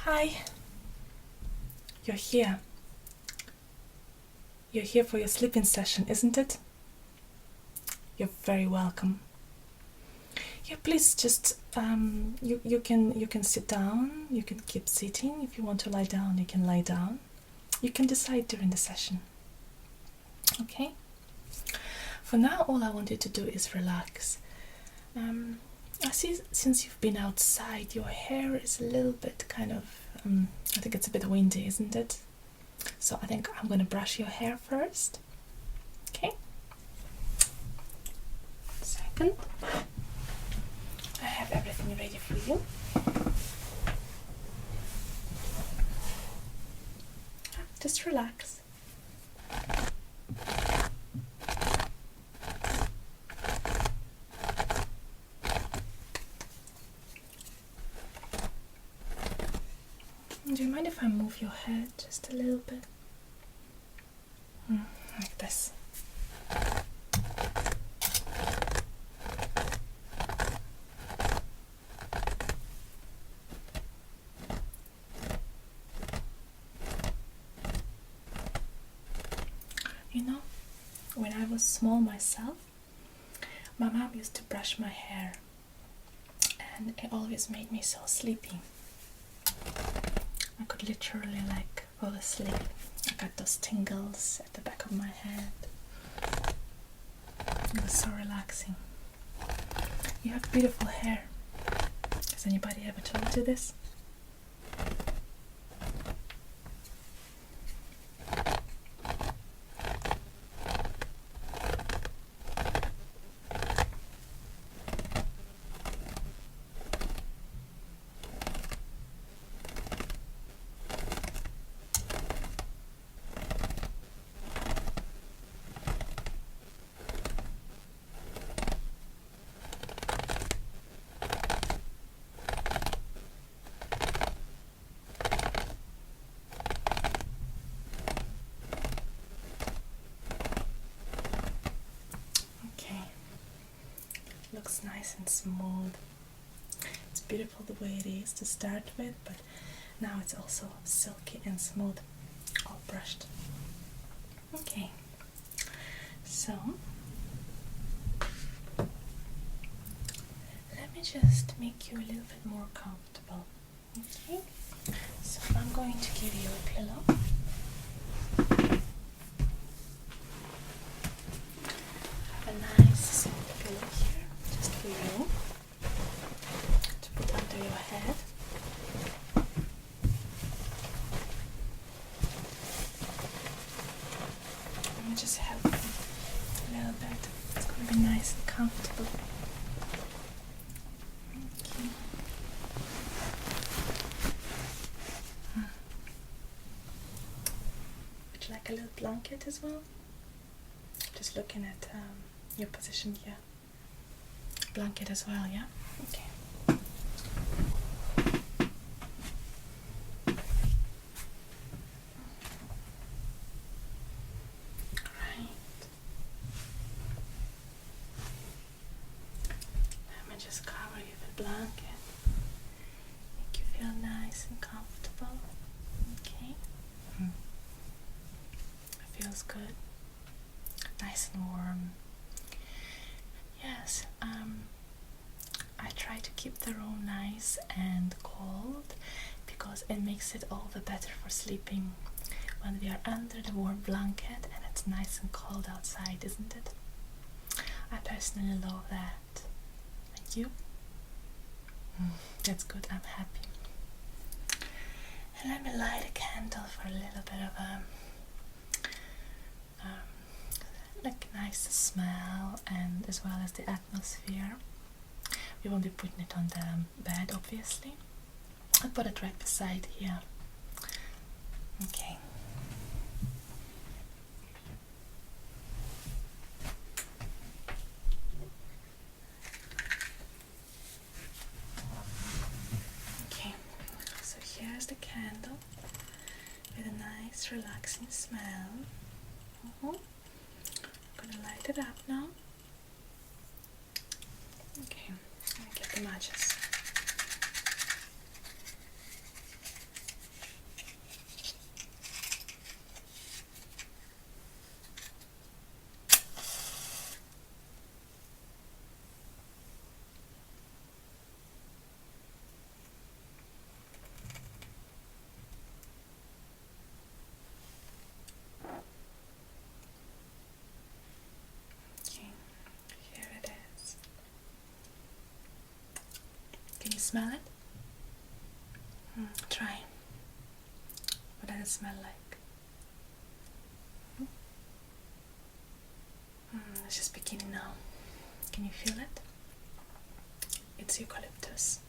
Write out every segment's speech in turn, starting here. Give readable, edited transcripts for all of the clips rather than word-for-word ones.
Hi. You're here. You're here for your sleeping session, isn't it? You're very welcome. Yeah, please just you can sit down. You can keep sitting. If you want to lie down, you can lie down. You can decide during the session. Okay. For now, all I want you to do is relax. I see since you've been outside, your hair is a little bit kind of, I think it's a bit windy, isn't it? So I think I'm going to brush your hair first. Okay. Second, I have everything ready for you. Just relax. Do you mind if I move your head just a little bit? Like this. You know, when I was small myself, my mom used to brush my hair, and it always made me so sleepy. I could literally fall asleep. I got those tingles at the back of my head. It was so relaxing. You have beautiful hair. Has anybody ever told you this? Looks nice and smooth. It's beautiful the way it is to start with, but now it's also silky and smooth, all brushed. Okay, so let me just make you a little bit more comfortable. Okay, so I'm going to give you a pillow. Have a nice soft pillow here. For you to put under your head. Let me just help you a little bit. It's going to be nice and comfortable. Okay. Would you like a little blanket as well? Just looking at your position here. Blanket as well, yeah? Okay. Right. Let me just cover you with a blanket. Make you feel nice and comfortable. Okay. It feels good. Nice and warm. Yes, I try to keep the room nice and cold because it makes it all the better for sleeping when we are under the warm blanket and it's nice and cold outside, isn't it? I personally love that. And you? That's good, I'm happy. And let me light a candle for a little bit of a nice smell, and as well as the atmosphere. We won't be putting it on the bed, obviously. I'll put it right beside here. Okay. Okay, so here's the candle with a nice relaxing smell. I'm gonna light it up now. Okay, let me get the matches. smell it? Try. What does it smell like? It's just beginning now. Can you feel it? It's eucalyptus.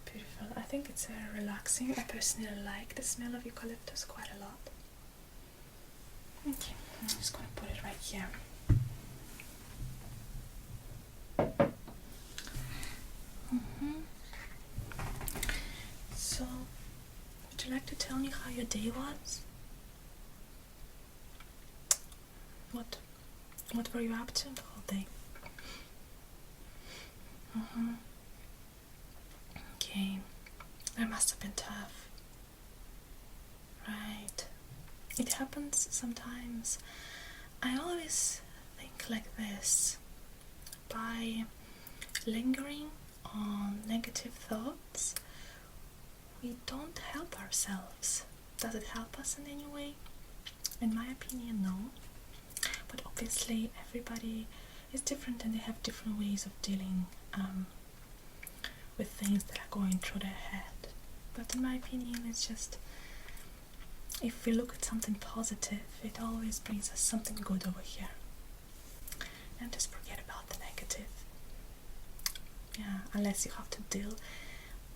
Beautiful. I think it's relaxing. I personally like the smell of eucalyptus quite a lot. Okay, I'm just going to put it right here. So, would you like to tell me how your day was? What were you up to the whole day? Okay, that must have been tough. Right. It happens sometimes. I always think like this. By lingering on negative thoughts, we don't help ourselves. Does it help us in any way? In my opinion, no. But obviously everybody is different and they have different ways of dealing with things that are going through their head. But in my opinion, it's just, if we look at something positive, it always brings us something good over here. And just forget about the negative. Yeah, unless you have to deal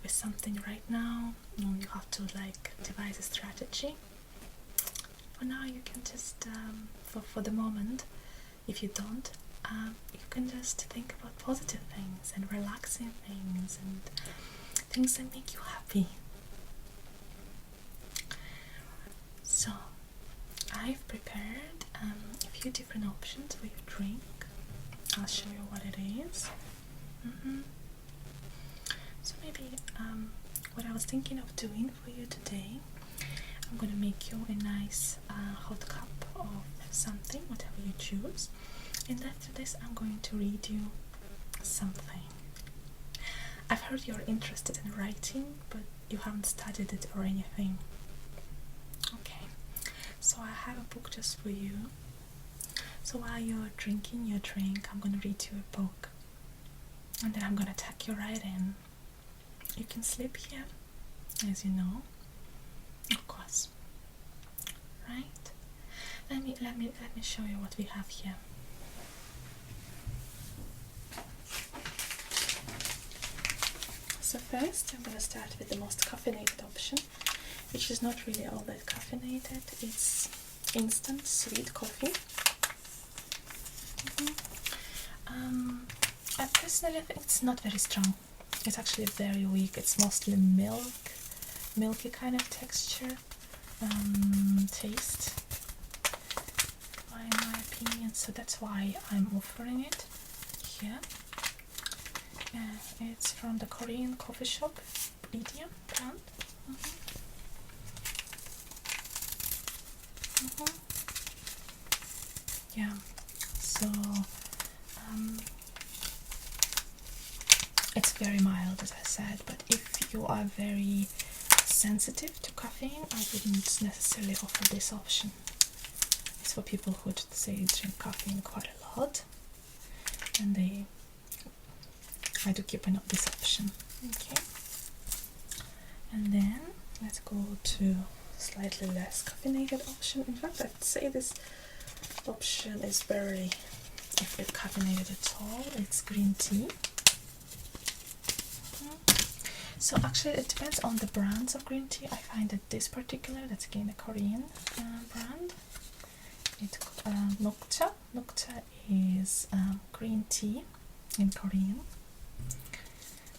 with something right now, you have to like devise a strategy. For now, you can just, for the moment, if you don't, you can just think about positive things and relaxing things and things that make you happy. So, I've prepared a few different options for your drink. I'll show you what it is. So maybe what I was thinking of doing for you today, I'm going to make you a nice hot cup of something, whatever you choose, and after this I'm going to read you something. I've heard you're interested in writing, but you haven't studied it or anything. Okay, so I have a book just for you. So while you're drinking your drink, I'm going to read you a book, and then I'm going to tuck you right in. You can sleep here, as you know, of course. Right? Let me show you what we have here. So first, I'm going to start with the most caffeinated option, which is not really all that caffeinated. It's instant sweet coffee. I personally think it's not very strong. It's actually very weak. It's mostly milky kind of texture, taste, in my opinion. So that's why I'm offering it here. It's from the Korean coffee shop, Medium brand. Yeah. So it's very mild, as I said, but if you are very sensitive to caffeine, I wouldn't necessarily offer this option. It's for people who would say drink caffeine quite a lot, and I do keep this option. Okay, and then let's go to slightly less caffeinated option. In fact, I'd say this option is barely, if it's caffeinated at all. It's green tea. So actually it depends on the brands of green tea. I find that this particular, that's again a Korean brand, it's Nokcha. Nokcha is green tea in Korean.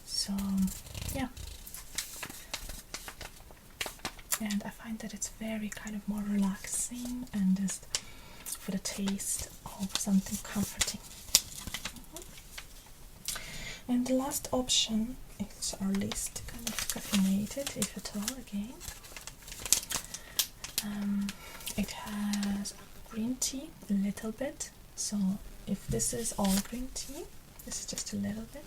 So yeah, and I find that it's very kind of more relaxing and just for the taste of something comforting. And the last option is our least kind of caffeinated, if at all, again. It has green tea, a little bit. So if this is all green tea, this is just a little bit.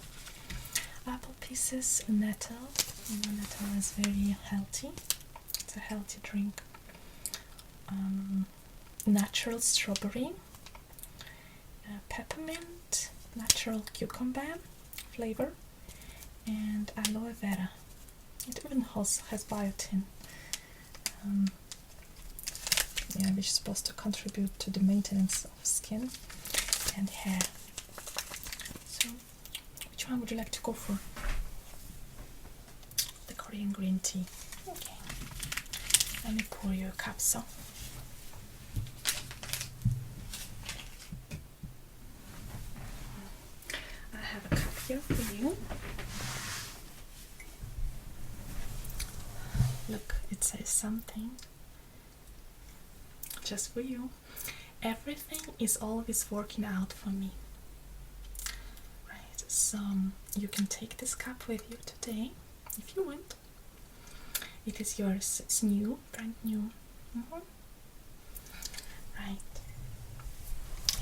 Apple pieces, nettle. You know, nettle is very healthy. It's a healthy drink. Natural strawberry, peppermint, natural cucumber flavor, and aloe vera. It even has biotin, yeah, which is supposed to contribute to the maintenance of skin and hair. So, which one would you like to go for? The Korean green tea. Okay. Let me pour you a capsule. I have a cup here for you. Look, it says something just for you. Everything is always working out for me. Right, so you can take this cup with you today if you want. It is yours, it's new, brand new. Right,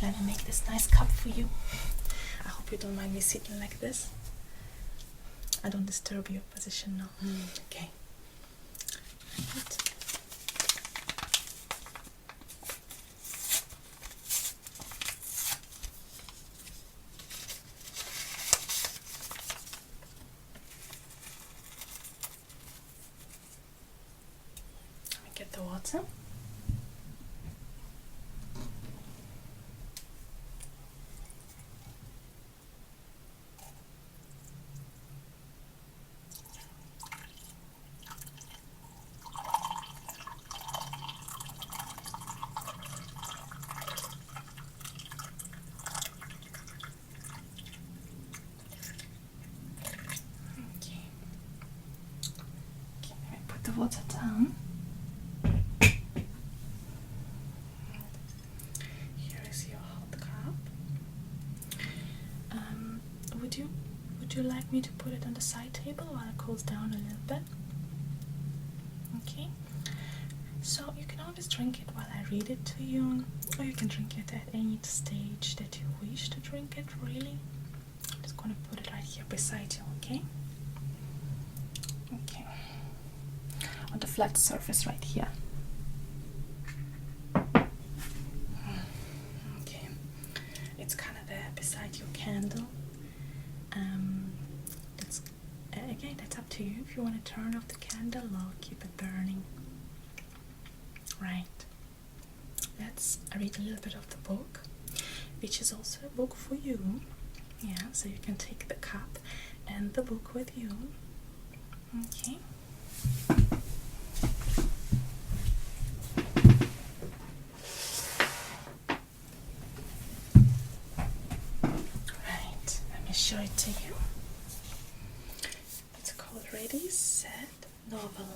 let me make this nice cup for you. I hope you don't mind me sitting like this. I don't disturb your position now. Okay. Right. Let me get the water. The water down. Here is your hot cup. Would you like me to put it on the side table while it cools down a little bit? Okay. So you can always drink it while I read it to you, or you can drink it at any stage that you wish to drink it. Really. I'm just going to put it right here beside you. Okay. Okay. On the flat surface right here. Okay, it's kind of there beside your candle. Again, that's up to you if you want to turn off the candle or keep it burning. Right, let's read a little bit of the book, which is also a book for you. Yeah, so you can take the cup and the book with you. Okay. Right, let me show it to you. It's called Ready, Set, Novel.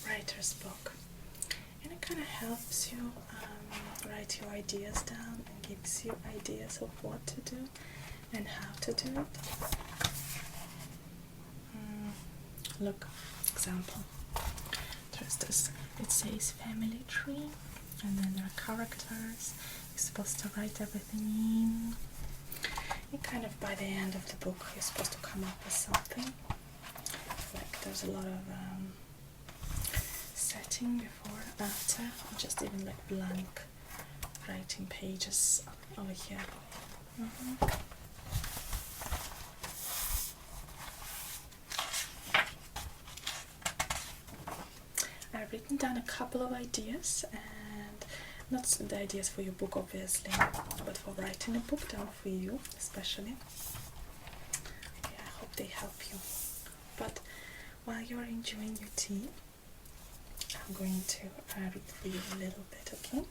Writer's book. And it kind of helps you write your ideas down and gives you ideas of what to do and how to do it. Look, example. There's this, it says family tree, and then there are characters. You're supposed to write everything in. And kind of by the end of the book, you're supposed to come up with something. Like there's a lot of setting before, after, or just even like blank writing pages over here. I've written down a couple of ideas, and not the ideas for your book obviously, but for writing a book down for you especially. Yeah, I hope they help you. But while you're enjoying your tea, I'm going to read for you a little bit, okay?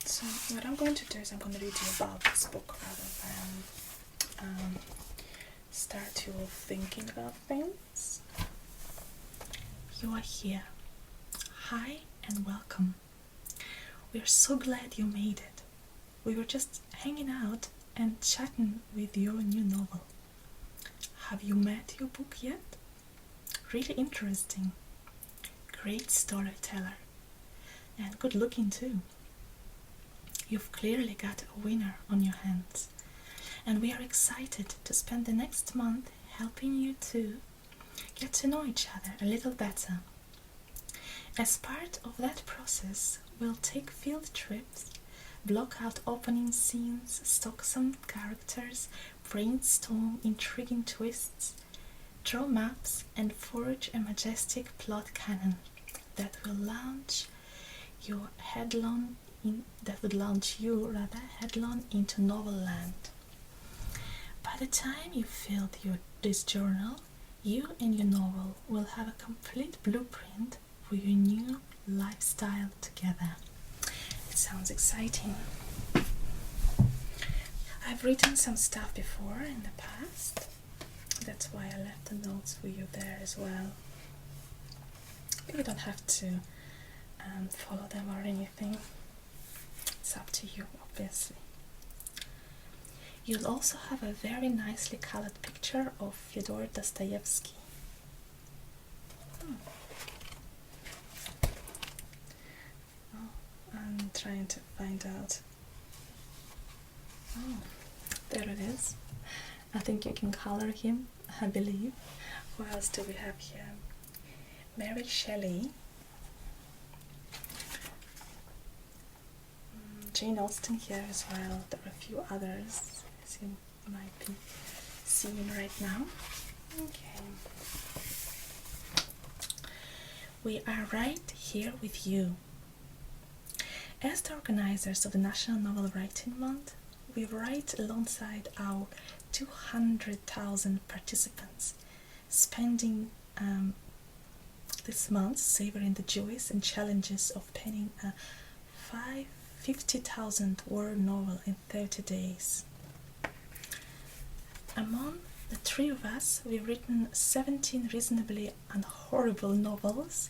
So what I'm going to do is I'm going to read you about this book rather than start you thinking about things. You are here. Hi and welcome. We are so glad you made it. We were just hanging out and chatting with your new novel. Have you met your book yet? Really interesting. Great storyteller. and good looking too. You've clearly got a winner on your hands, and we are excited to spend the next month helping you to get to know each other a little better. As part of that process, we'll take field trips, block out opening scenes, stock some characters, brainstorm intriguing twists, draw maps, and forge a majestic plot canon that will launch you headlong into novel land. By the time you filled this journal, you and your novel will have a complete blueprint for your new lifestyle together. It sounds exciting. I've written some stuff before in the past. That's why I left the notes for you there as well. You don't have to follow them or anything. It's up to you, obviously. You'll also have a very nicely colored picture of Fyodor Dostoevsky. Oh, I'm trying to find out. Oh, there it is. I think you can color him, I believe. Who else do we have here? Mary Shelley. Jane Austen here as well. There are a few others, as you might be seeing right now. Okay. We are right here with you. As the organizers of the National Novel Writing Month, we write alongside our 200,000 participants, spending this month savoring the joys and challenges of penning a 50,000 word novel in 30 days. Among the three of us, we've written 17 reasonably and horrible novels,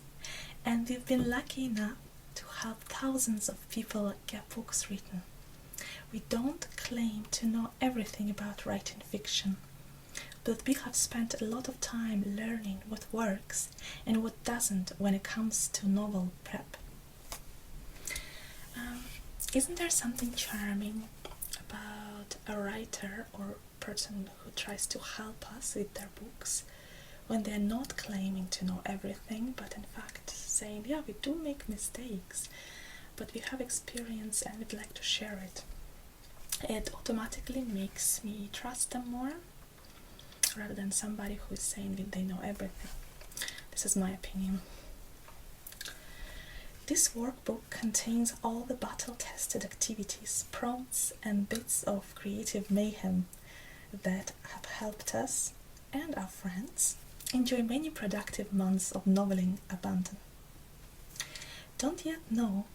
and we've been lucky enough to help thousands of people get books written. We don't claim to know everything about writing fiction, but we have spent a lot of time learning what works and what doesn't when it comes to novel prep. Isn't there something charming about a writer or person who tries to help us with their books when they're not claiming to know everything, but in fact saying, yeah, we do make mistakes, but we have experience and we'd like to share it. It automatically makes me trust them more rather than somebody who is saying that they know everything. This is my opinion. This workbook contains all the battle-tested activities, prompts, and bits of creative mayhem that have helped us and our friends enjoy many productive months of noveling abandon. Don't yet know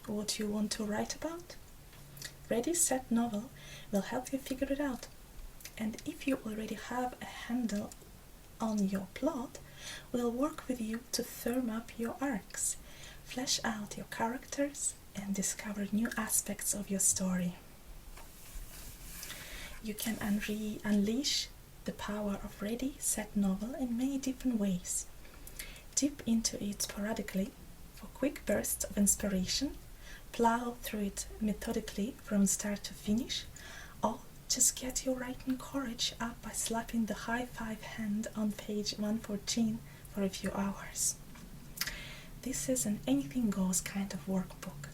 what you want to write about? Ready, Set, Novel will help you figure it out. And if you already have a handle on your plot, we'll work with you to firm up your arcs, flesh out your characters, and discover new aspects of your story. You can unleash the power of Ready, Set, Novel in many different ways. Dip into it sporadically for quick bursts of inspiration, plow through it methodically from start to finish, or just get your writing courage up by slapping the high five hand on page 114 for a few hours. This is an anything goes kind of workbook.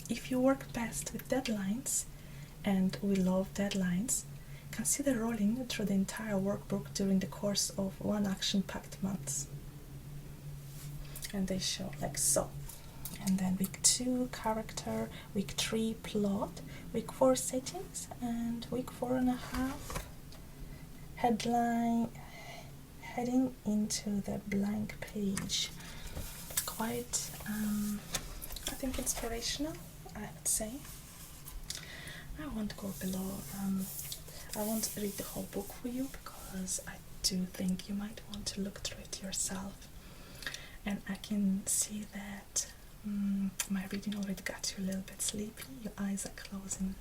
If you work best with deadlines, and we love deadlines, consider rolling through the entire workbook during the course of one action-packed month. And they show like so. And then week 2 character, week 3 plot, week 4 settings, and week 4.5 headline, heading into the blank page. Quite, I think inspirational, I would say. I won't go below, I won't read the whole book for you because I do think you might want to look through it yourself. And I can see that my reading already got you a little bit sleepy, your eyes are closing.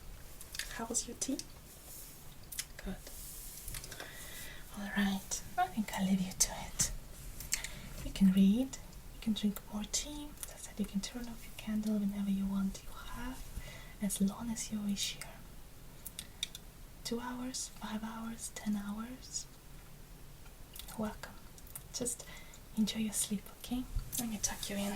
How was your tea? Good. Alright, I think I'll leave you to it. You can read, you can drink more tea, as I said, you can turn off your candle whenever you want. You have as long as you wish here. 2 hours, 5 hours, 10 hours. Welcome. Just enjoy your sleep, okay? Let me tuck you in.